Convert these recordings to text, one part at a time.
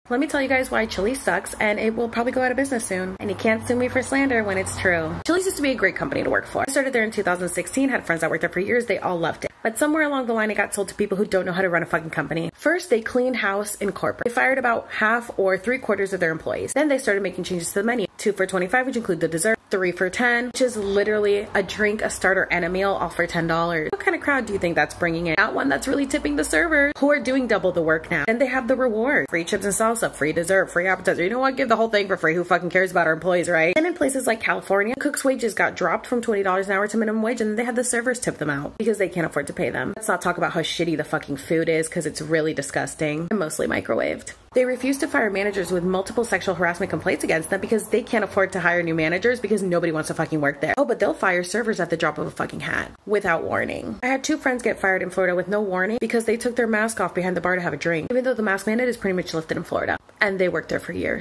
Let me tell you guys why Chili's sucks, and it will probably go out of business soon. And you can't sue me for slander when it's true. Chili's used to be a great company to work for. I started there in 2016, had friends that worked there for years, they all loved it. But somewhere along the line, it got sold to people who don't know how to run a fucking company. First, they cleaned house in corporate. They fired about half or 3/4 of their employees. Then they started making changes to the menu. 2 for $25, which include the dessert. 3 for $10, which is literally a drink, a starter, and a meal, all for $10. What kind of crowd do you think that's bringing in? Not one that's really tipping the servers, who are doing double the work now. And they have the reward. Free chips and salsa, free dessert, free appetizer. You know what? Give the whole thing for free. Who fucking cares about our employees, right? And in places like California, cooks' wages got dropped from $20 an hour to minimum wage, and then they had the servers tip them out because they can't afford to pay them. Let's not talk about how shitty the fucking food is, because it's really disgusting and mostly microwaved. They refuse to fire managers with multiple sexual harassment complaints against them because they can't afford to hire new managers because nobody wants to fucking work there. Oh, but they'll fire servers at the drop of a fucking hat without warning. I had 2 friends get fired in Florida with no warning because they took their mask off behind the bar to have a drink, even though the mask mandate is pretty much lifted in Florida, and they worked there for years.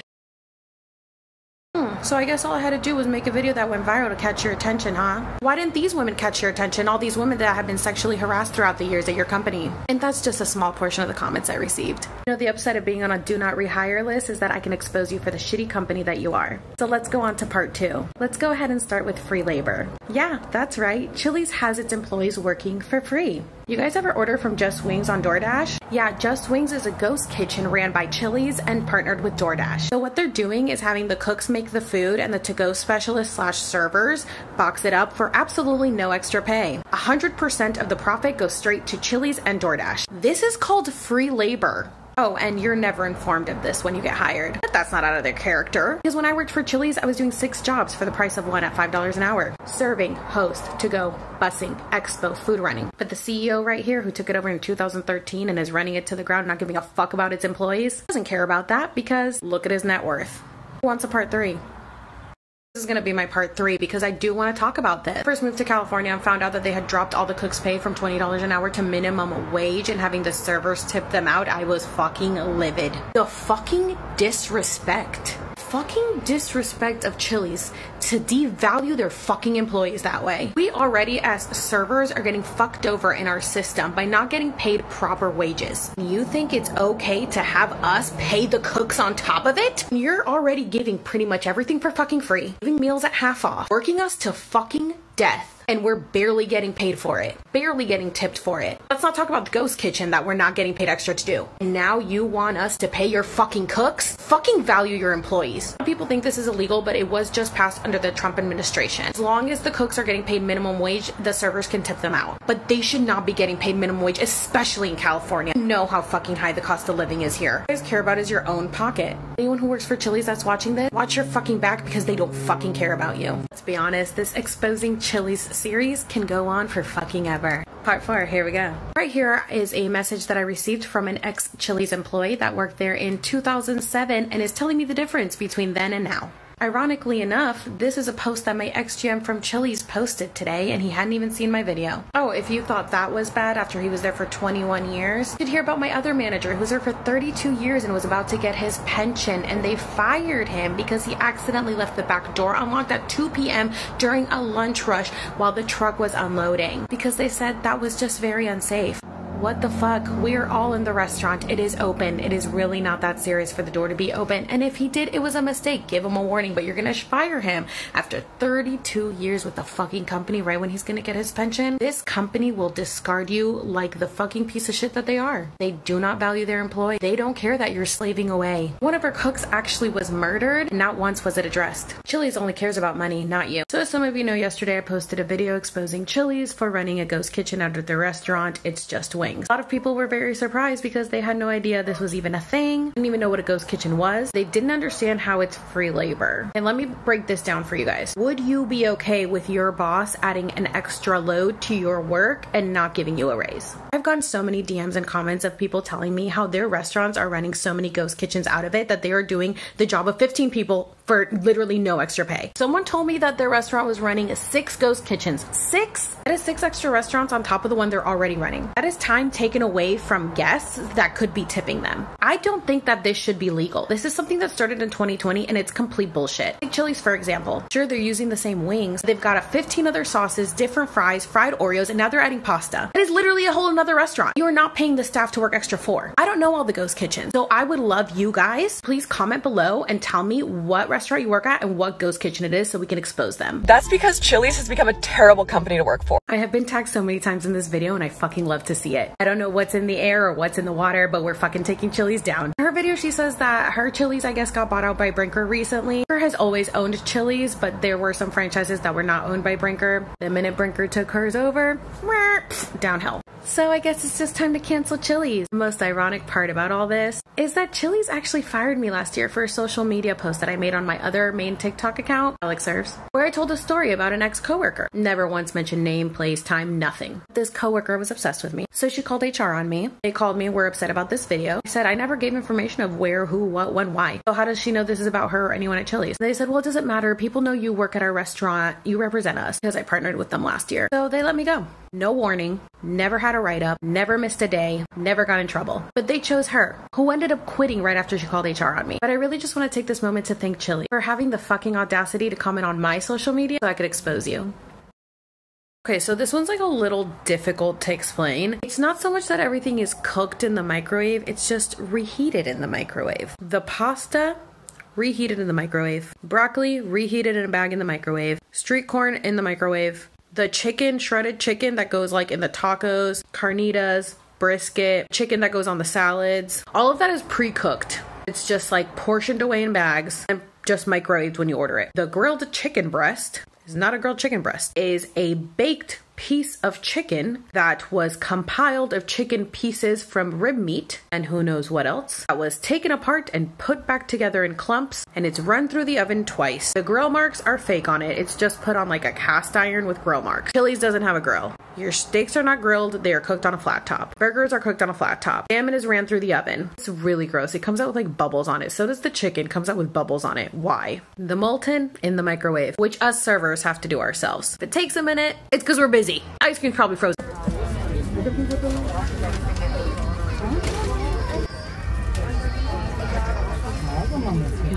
So I guess all I had to do was make a video that went viral to catch your attention, huh? Why didn't these women catch your attention? All these women that have been sexually harassed throughout the years at your company. And that's just a small portion of the comments I received. You know, the upside of being on a do not rehire list is that I can expose you for the shitty company that you are. So let's go on to part 2. Let's go ahead and start with free labor. Yeah, that's right. Chili's has its employees working for free. You guys ever order from Just Wings on DoorDash? Yeah, Just Wings is a ghost kitchen ran by Chili's and partnered with DoorDash. So what they're doing is having the cooks make the food and the to-go specialists / servers box it up for absolutely no extra pay. 100% of the profit goes straight to Chili's and DoorDash. This is called free labor. Oh, and you're never informed of this when you get hired. But that's not out of their character. Because when I worked for Chili's, I was doing 6 jobs for the price of 1 at $5 an hour. Serving, host, to-go, busing, expo, food running. But the CEO right here, who took it over in 2013 and is running it to the ground, not giving a fuck about its employees, doesn't care about that because look at his net worth. Who wants a part 3? This is going to be my part 3 because I do want to talk about this. First moved to California and found out that they had dropped all the cooks' pay from $20 an hour to minimum wage and having the servers tip them out. I was fucking livid. The fucking disrespect. Fucking disrespect of Chili's to devalue their fucking employees that way. We already as servers are getting fucked over in our system by not getting paid proper wages. You think it's okay to have us pay the cooks on top of it? You're already giving pretty much everything for fucking free, giving meals at half off, working us to fucking death. And we're barely getting paid for it. Barely getting tipped for it. Let's not talk about the ghost kitchen that we're not getting paid extra to do. And now you want us to pay your fucking cooks? Fucking value your employees. People think this is illegal, but it was just passed under the Trump administration. As long as the cooks are getting paid minimum wage, the servers can tip them out. But they should not be getting paid minimum wage, especially in California. You know how fucking high the cost of living is here. What you guys care about is your own pocket. Anyone who works for Chili's that's watching this, watch your fucking back because they don't fucking care about you. Let's be honest, this exposing Chili's series can go on for fucking ever. Part 4, here we go. Right here is a message that I received from an ex-Chili's employee that worked there in 2007 and is telling me the difference between then and now. Ironically enough, this is a post that my ex-GM from Chili's posted today, and he hadn't even seen my video. Oh, if you thought that was bad after he was there for 21 years, you should hear about my other manager who was there for 32 years and was about to get his pension, and they fired him because he accidentally left the back door unlocked at 2 p.m. during a lunch rush while the truck was unloading because they said that was just very unsafe. What the fuck? We're all in the restaurant. It is open. It is really not that serious for the door to be open. And if he did, it was a mistake. Give him a warning, but you're gonna fire him after 32 years with the fucking company right when he's gonna get his pension. This company will discard you like the fucking piece of shit that they are. They do not value their employee. They don't care that you're slaving away. One of our cooks actually was murdered, and not once was it addressed. Chili's only cares about money, not you. So as some of you know, yesterday I posted a video exposing Chili's for running a ghost kitchen out of their restaurant. It's Just Wings. A lot of people were very surprised because they had no idea this was even a thing. Didn't even know what a ghost kitchen was. They didn't understand how it's free labor. And let me break this down for you guys. Would you be okay with your boss adding an extra load to your work and not giving you a raise? I've gotten so many DMs and comments of people telling me how their restaurants are running so many ghost kitchens out of it that they are doing the job of 15 people for literally no extra pay. Someone told me that their restaurant was running 6 ghost kitchens. 6? That is 6 extra restaurants on top of the one they're already running. That is time taken away from guests that could be tipping them. I don't think that this should be legal. This is something that started in 2020 and it's complete bullshit. Like Chili's, for example. Sure, they're using the same wings. They've got 15 other sauces, different fries, fried Oreos, and now they're adding pasta. It is literally a whole another restaurant. You are not paying the staff to work extra for. I don't know all the ghost kitchens. So I would love you guys. Please comment below and tell me what restaurant you work at and what ghost kitchen it is so we can expose them. That's because Chili's has become a terrible company to work for. I have been tagged so many times in this video and I fucking love to see it. I don't know what's in the air or what's in the water, but we're fucking taking Chili's down. In her video, she says that her Chili's, I guess, got bought out by Brinker recently. Brinker has always owned Chili's, but there were some franchises that were not owned by Brinker. The minute Brinker took hers over, downhill. So I guess it's just time to cancel Chili's. The most ironic part about all this is that Chili's actually fired me last year for a social media post that I made on my other main TikTok account, Alex Serves, where I told a story about an ex-coworker. Never once mentioned name, place, time, nothing. This coworker was obsessed with me, so she called HR on me. They called me, were upset about this video. I said I never gave information of where, who, what, when, why. So how does she know this is about her or anyone at Chili's? They said, well, it doesn't matter. People know you work at our restaurant. You represent us, because I partnered with them last year. So they let me go. No warning, never had a write-up, never missed a day, never got in trouble. But they chose her, who ended up quitting right after she called HR on me. But I really just want to take this moment to thank Chili's for having the fucking audacity to comment on my social media so I could expose you. Okay, so this one's like a little difficult to explain. It's not so much that everything is cooked in the microwave, it's just reheated in the microwave. The pasta, reheated in the microwave. Broccoli, reheated in a bag in the microwave. Street corn in the microwave. The chicken, shredded chicken that goes like in the tacos, carnitas, brisket, chicken that goes on the salads. All of that is pre-cooked. It's just like portioned away in bags and just microwaved when you order it. The grilled chicken breast is not a grilled chicken breast, is a baked piece of chicken that was compiled of chicken pieces from rib meat and who knows what else, that was taken apart and put back together in clumps, and it's run through the oven twice. The grill marks are fake on it. It's just put on like a cast iron with grill marks. Chili's doesn't have a grill. Your steaks are not grilled, they are cooked on a flat top. Burgers are cooked on a flat top. Salmon is ran through the oven. It's really gross. It comes out with like bubbles on it. So does the chicken, comes out with bubbles on it. Why? The molten in the microwave, which us servers have to do ourselves. If it takes a minute, it's because we're busy. Ice cream's probably frozen.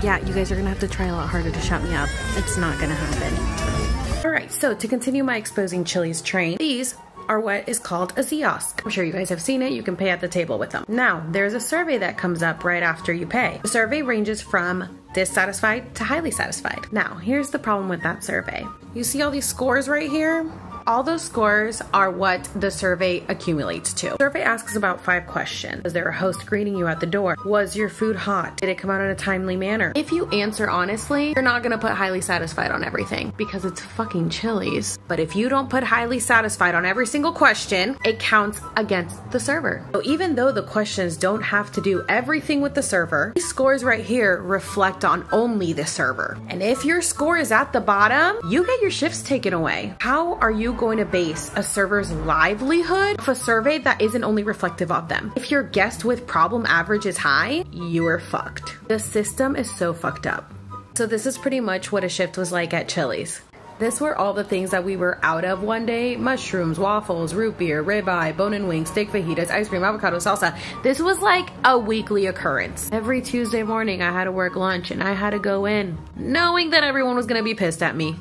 Yeah, you guys are gonna have to try a lot harder to shut me up. It's not gonna happen. All right, so to continue my exposing Chili's train, these are what is called a kiosk. I'm sure you guys have seen it. You can pay at the table with them. Now, there's a survey that comes up right after you pay. The survey ranges from dissatisfied to highly satisfied. Now, here's the problem with that survey. You see all these scores right here? All those scores are what the survey accumulates to. The survey asks about 5 questions. Was there a host greeting you at the door? Was your food hot? Did it come out in a timely manner? If you answer honestly, you're not gonna put highly satisfied on everything because it's fucking Chili's. But if you don't put highly satisfied on every single question, it counts against the server. So even though the questions don't have to do everything with the server, these scores right here reflect on only the server. And if your score is at the bottom, you get your shifts taken away. How are you going to base a server's livelihood off a survey that isn't only reflective of them? If your guest with problem average is high, you are fucked. The system is so fucked up. So this is pretty much what a shift was like at Chili's. This were all the things that we were out of one day. Mushrooms, waffles, root beer, ribeye, bone-in wings, steak fajitas, ice cream, avocado salsa. This was like a weekly occurrence. Every Tuesday morning I had to work lunch and I had to go in knowing that everyone was gonna be pissed at me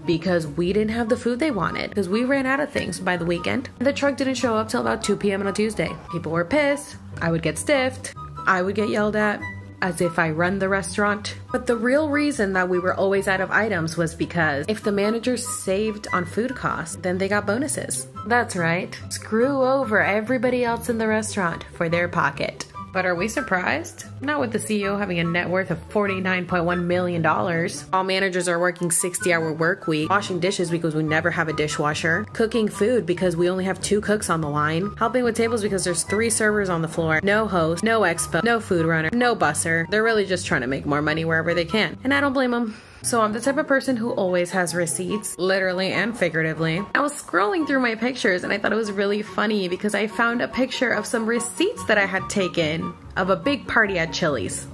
because we didn't have the food they wanted because we ran out of things by the weekend. The truck didn't show up till about 2 p.m. on a Tuesday. People were pissed. I would get stiffed. I would get yelled at as if I run the restaurant. But the real reason that we were always out of items was because if the managers saved on food costs, then they got bonuses. That's right. Screw over everybody else in the restaurant for their pocket. But are we surprised? Not with the CEO having a net worth of $49.1 million. All managers are working 60-hour work week, washing dishes because we never have a dishwasher, cooking food because we only have 2 cooks on the line, helping with tables because there's 3 servers on the floor, no host, no expo, no food runner, no busser. They're really just trying to make more money wherever they can. And I don't blame them. So I'm the type of person who always has receipts, literally and figuratively. I was scrolling through my pictures and I thought it was really funny because I found a picture of some receipts that I had taken of a big party at Chili's.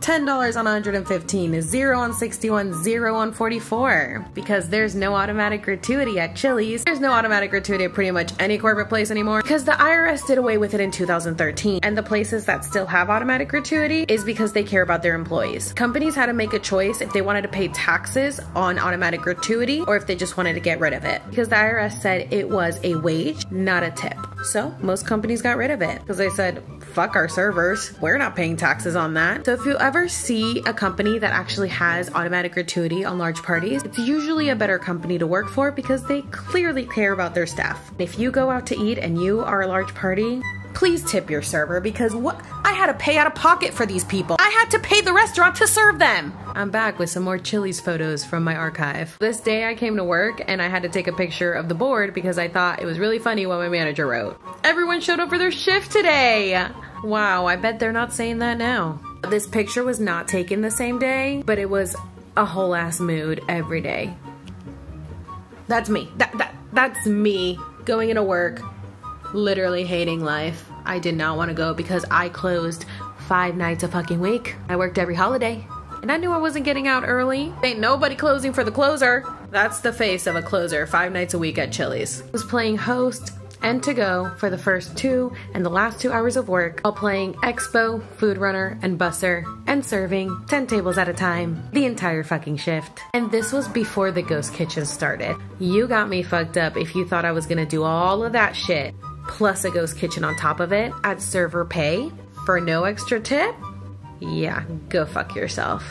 $10 on 115, 0 on 61, 0 on 44. Because there's no automatic gratuity at Chili's. There's no automatic gratuity at pretty much any corporate place anymore because the IRS did away with it in 2013. And the places that still have automatic gratuity is because they care about their employees. Companies had to make a choice if they wanted to pay taxes on automatic gratuity or if they just wanted to get rid of it. Because the IRS said it was a wage, not a tip. So most companies got rid of it because they said, fuck our servers. We're not paying taxes on that. So if you ever see a company that actually has automatic gratuity on large parties, it's usually a better company to work for because they clearly care about their staff. If you go out to eat and you are a large party, please tip your server because I had to pay out of pocket for these people. I had to pay the restaurant to serve them. I'm back with some more Chili's photos from my archive. This day I came to work and I had to take a picture of the board because I thought it was really funny what my manager wrote. Everyone showed up for their shift today. Wow, I bet they're not saying that now. This picture was not taken the same day, but it was a whole ass mood every day. That's me. That's me going into work, literally hating life. I did not want to go because I closed 5 nights a fucking week. I worked every holiday and I knew I wasn't getting out early. Ain't nobody closing for the closer. That's the face of a closer, 5 nights a week at Chili's. I was playing host and to go for the first 2 and the last 2 hours of work while playing Expo, Food Runner, and Busser and serving 10 tables at a time the entire fucking shift. And this was before the ghost kitchen started. You got me fucked up if you thought I was gonna do all of that shit plus a ghost kitchen on top of it at server pay for no extra tip. Yeah, go fuck yourself.